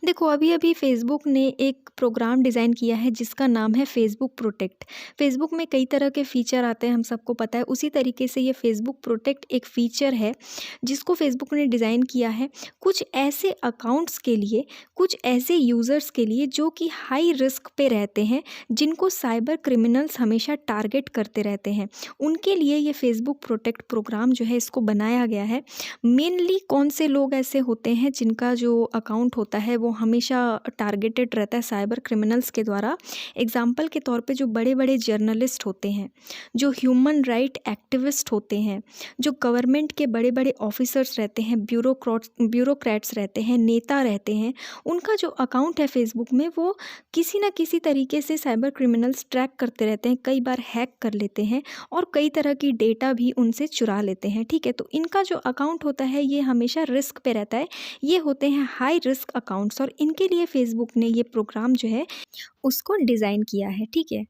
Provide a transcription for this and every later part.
देखो, अभी-अभी फ़ेसबुक ने एक प्रोग्राम डिज़ाइन किया है जिसका नाम है फ़ेसबुक प्रोटेक्ट। फ़ेसबुक में कई तरह के फ़ीचर आते हैं, हम सबको पता है। उसी तरीके से ये फ़ेसबुक प्रोटेक्ट एक फ़ीचर है जिसको फ़ेसबुक ने डिज़ाइन किया है कुछ ऐसे अकाउंट्स के लिए, कुछ ऐसे यूज़र्स के लिए जो कि हाई रिस्क पे रहते हैं, जिनको साइबर क्रिमिनल्स हमेशा टारगेट करते रहते हैं। उनके लिए ये फ़ेसबुक प्रोटेक्ट प्रोग्राम जो है इसको बनाया गया है। मेनली कौन से लोग ऐसे होते हैं जिनका जो अकाउंट होता है वो हमेशा टारगेटेड रहता है साइबर क्रिमिनल्स के द्वारा। एग्जाम्पल के तौर पे जो बड़े बड़े जर्नलिस्ट होते हैं, जो ह्यूमन राइट एक्टिविस्ट होते हैं, जो गवर्नमेंट के बड़े बड़े ऑफिसर्स रहते हैं, ब्यूरोक्रेट्स रहते हैं, नेता रहते हैं, उनका जो अकाउंट है फेसबुक में वो किसी न किसी तरीके से साइबर क्रिमिनल्स ट्रैक करते रहते हैं, कई बार हैक कर लेते हैं और कई तरह की डेटा भी उनसे चुरा लेते हैं। ठीक है, तो इनका जो अकाउंट होता है ये हमेशा रिस्क पे रहता है। ये होते हैं हाई रिस्क अकाउंट्स और इनके लिए फेसबुक ने ये प्रोग्राम जो है उसको डिज़ाइन किया है। ठीक है,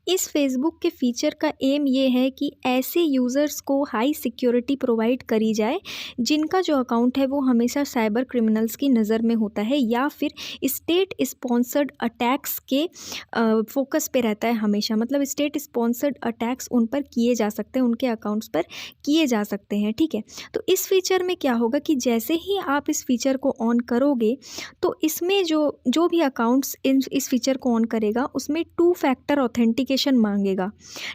इस फेसबुक के फीचर का एम ये है कि ऐसे यूज़र्स को हाई सिक्योरिटी प्रोवाइड करी जाए जिनका जो अकाउंट है वो हमेशा साइबर क्रिमिनल्स की नज़र में होता है या फिर स्टेट स्पॉन्सर्ड अटैक्स के फोकस पे रहता है हमेशा। मतलब स्टेट स्पॉन्सर्ड अटैक्स उन पर किए जा सकते हैं, उनके अकाउंट्स पर किए जा सकते हैं। ठीक है, तो इस फीचर में क्या होगा कि जैसे ही आप इस फीचर को ऑन करोगे तो इसमें जो जो भी अकाउंट्स इस फीचर को ऑन करेगा उसमें टू फैक्टर ऑथेंटिकेशन मांगेगा।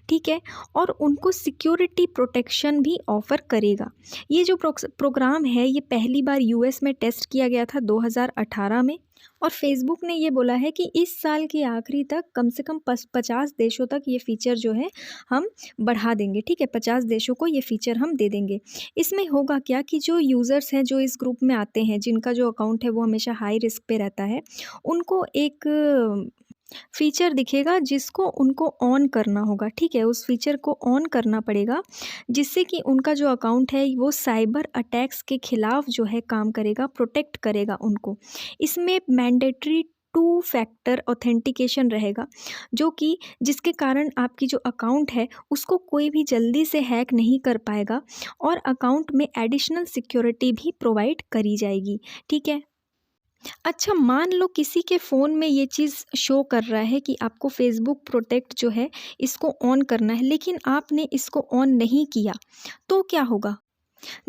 ठीक है, और उनको सिक्योरिटी प्रोटेक्शन भी ऑफ़र करेगा। ये जो प्रोग्राम है ये पहली बार यूएस में टेस्ट किया गया था 2018 में और फेसबुक ने ये बोला है कि इस साल के आखिरी तक कम से कम 50 देशों तक ये फ़ीचर जो है हम बढ़ा देंगे। ठीक है, 50 देशों को ये फ़ीचर हम दे देंगे। इसमें होगा क्या कि जो यूज़र्स हैं जो इस ग्रुप में आते हैं, जिनका जो अकाउंट है वो हमेशा हाई रिस्क पे रहता है, उनको एक फ़ीचर दिखेगा जिसको उनको ऑन करना होगा। ठीक है, उस फ़ीचर को ऑन करना पड़ेगा जिससे कि उनका जो अकाउंट है वो साइबर अटैक्स के ख़िलाफ़ जो है काम करेगा, प्रोटेक्ट करेगा उनको। इसमें मैंडेटरी टू फैक्टर ऑथेंटिकेशन रहेगा जो कि जिसके कारण आपकी जो अकाउंट है उसको कोई भी जल्दी से हैक नहीं कर पाएगा और अकाउंट में एडिशनल सिक्योरिटी भी प्रोवाइड करी जाएगी। ठीक है, अच्छा, मान लो किसी के फ़ोन में ये चीज़ शो कर रहा है कि आपको फ़ेसबुक प्रोटेक्ट जो है इसको ऑन करना है, लेकिन आपने इसको ऑन नहीं किया, तो क्या होगा?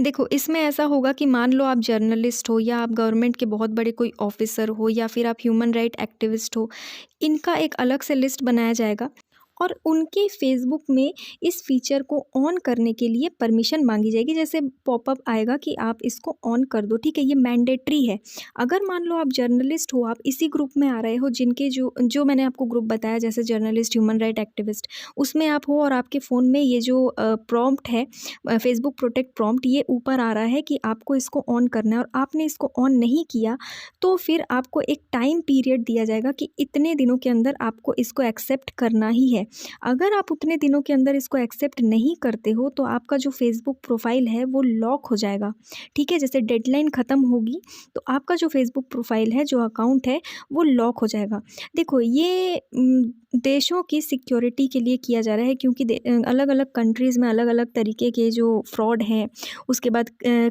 देखो, इसमें ऐसा होगा कि मान लो आप जर्नलिस्ट हो या आप गवर्नमेंट के बहुत बड़े कोई ऑफ़िसर हो या फिर आप ह्यूमन राइट एक्टिविस्ट हो, इनका एक अलग से लिस्ट बनाया जाएगा और उनके फ़ेसबुक में इस फ़ीचर को ऑन करने के लिए परमिशन मांगी जाएगी। जैसे पॉपअप आएगा कि आप इसको ऑन कर दो। ठीक है, ये मैंडेटरी है। अगर मान लो आप जर्नलिस्ट हो, आप इसी ग्रुप में आ रहे हो जिनके जो जो मैंने आपको ग्रुप बताया जैसे जर्नलिस्ट, ह्यूमन राइट एक्टिविस्ट, उसमें आप हो और आपके फ़ोन में ये जो प्रॉम्प्ट है फ़ेसबुक प्रोटेक्ट प्रॉम्प्ट, ये ऊपर आ रहा है कि आपको इसको ऑन करना है और आपने इसको ऑन नहीं किया, तो फिर आपको एक टाइम पीरियड दिया जाएगा कि इतने दिनों के अंदर आपको इसको एक्सेप्ट करना ही है। अगर आप उतने दिनों के अंदर इसको एक्सेप्ट नहीं करते हो तो आपका जो फ़ेसबुक प्रोफ़ाइल है वो लॉक हो जाएगा। ठीक है, जैसे डेडलाइन ख़त्म होगी तो आपका जो फ़ेसबुक प्रोफ़ाइल है, जो अकाउंट है, वो लॉक हो जाएगा। देखो, ये देशों की सिक्योरिटी के लिए किया जा रहा है क्योंकि अलग-अलग कंट्रीज़ में अलग-अलग तरीके के जो फ्रॉड हैं, उसके बाद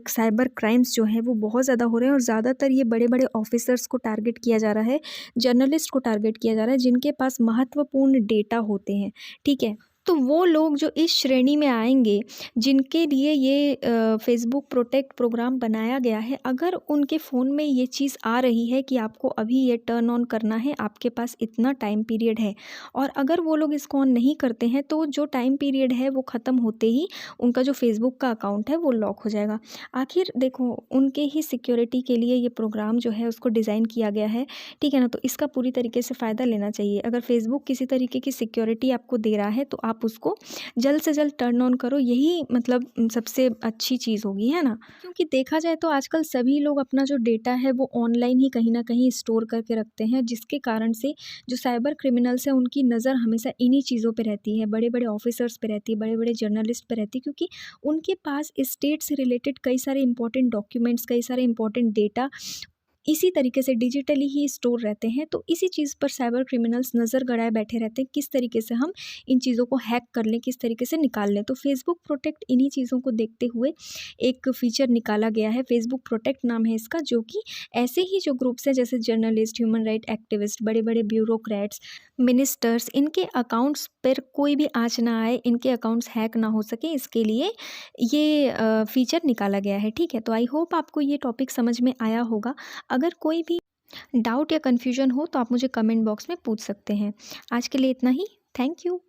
साइबर क्राइम्स जो हैं वो बहुत ज़्यादा हो रहे हैं और ज़्यादातर ये बड़े-बड़े ऑफ़िसर्स को टारगेट किया जा रहा है, जर्नलिस्ट को टारगेट किया जा रहा है जिनके पास महत्वपूर्ण डेटा होते हैं। ठीक है? तो वो लोग जो इस श्रेणी में आएँगे, जिनके लिए ये फ़ेसबुक प्रोटेक्ट प्रोग्राम बनाया गया है, अगर उनके फ़ोन में ये चीज़ आ रही है कि आपको अभी ये टर्न ऑन करना है, आपके पास इतना टाइम पीरियड है और अगर वो लोग इसको ऑन नहीं करते हैं तो जो टाइम पीरियड है वो ख़त्म होते ही उनका जो फ़ेसबुक का अकाउंट है वो लॉक हो जाएगा। आखिर देखो, उनके ही सिक्योरिटी के लिए ये प्रोग्राम जो है उसको डिज़ाइन किया गया है। ठीक है ना? तो इसका पूरी तरीके से फ़ायदा लेना चाहिए। अगर फ़ेसबुक किसी तरीके की सिक्योरिटी आपको दे रहा है तो आप उसको जल्द से जल्द टर्न ऑन करो, यही मतलब सबसे अच्छी चीज़ होगी, है ना? क्योंकि देखा जाए तो आजकल सभी लोग अपना जो डेटा है वो ऑनलाइन ही कहीं न कहीं स्टोर करके रखते हैं, जिसके कारण से जो साइबर क्रिमिनल्स हैं उनकी नज़र हमेशा इन्हीं चीज़ों पे रहती है, बड़े-बड़े ऑफ़िसर्स पे रहती है, बड़े-बड़े जर्नलिस्ट पे रहती है क्योंकि उनके पास स्टेट से रिलेटेड कई सारे इंपॉर्टेंट डॉक्यूमेंट्स, कई सारे इंपॉर्टेंट डेटा इसी तरीके से डिजिटली ही स्टोर रहते हैं। तो इसी चीज़ पर साइबर क्रिमिनल्स नज़र गड़ाए बैठे रहते हैं, किस तरीके से हम इन चीज़ों को हैक कर लें, किस तरीके से निकाल लें। तो फेसबुक प्रोटेक्ट इन्हीं चीज़ों को देखते हुए एक फ़ीचर निकाला गया है, फेसबुक प्रोटेक्ट नाम है इसका, जो कि ऐसे ही जो ग्रुप्स हैं जैसे जर्नलिस्ट, ह्यूमन राइट एक्टिविस्ट, बड़े-बड़े ब्यूरोक्रेट्स, मिनिस्टर्स, इनके अकाउंट्स पर कोई भी आँच ना आए, इनके अकाउंट्स हैक ना हो सके, इसके लिए ये फ़ीचर निकाला गया है। ठीक है? तो आई होप आपको ये टॉपिक समझ में आया होगा। अगर कोई भी डाउट या कन्फ्यूजन हो तो आप मुझे कमेंट बॉक्स में पूछ सकते हैं। आज के लिए इतना ही। Thank you.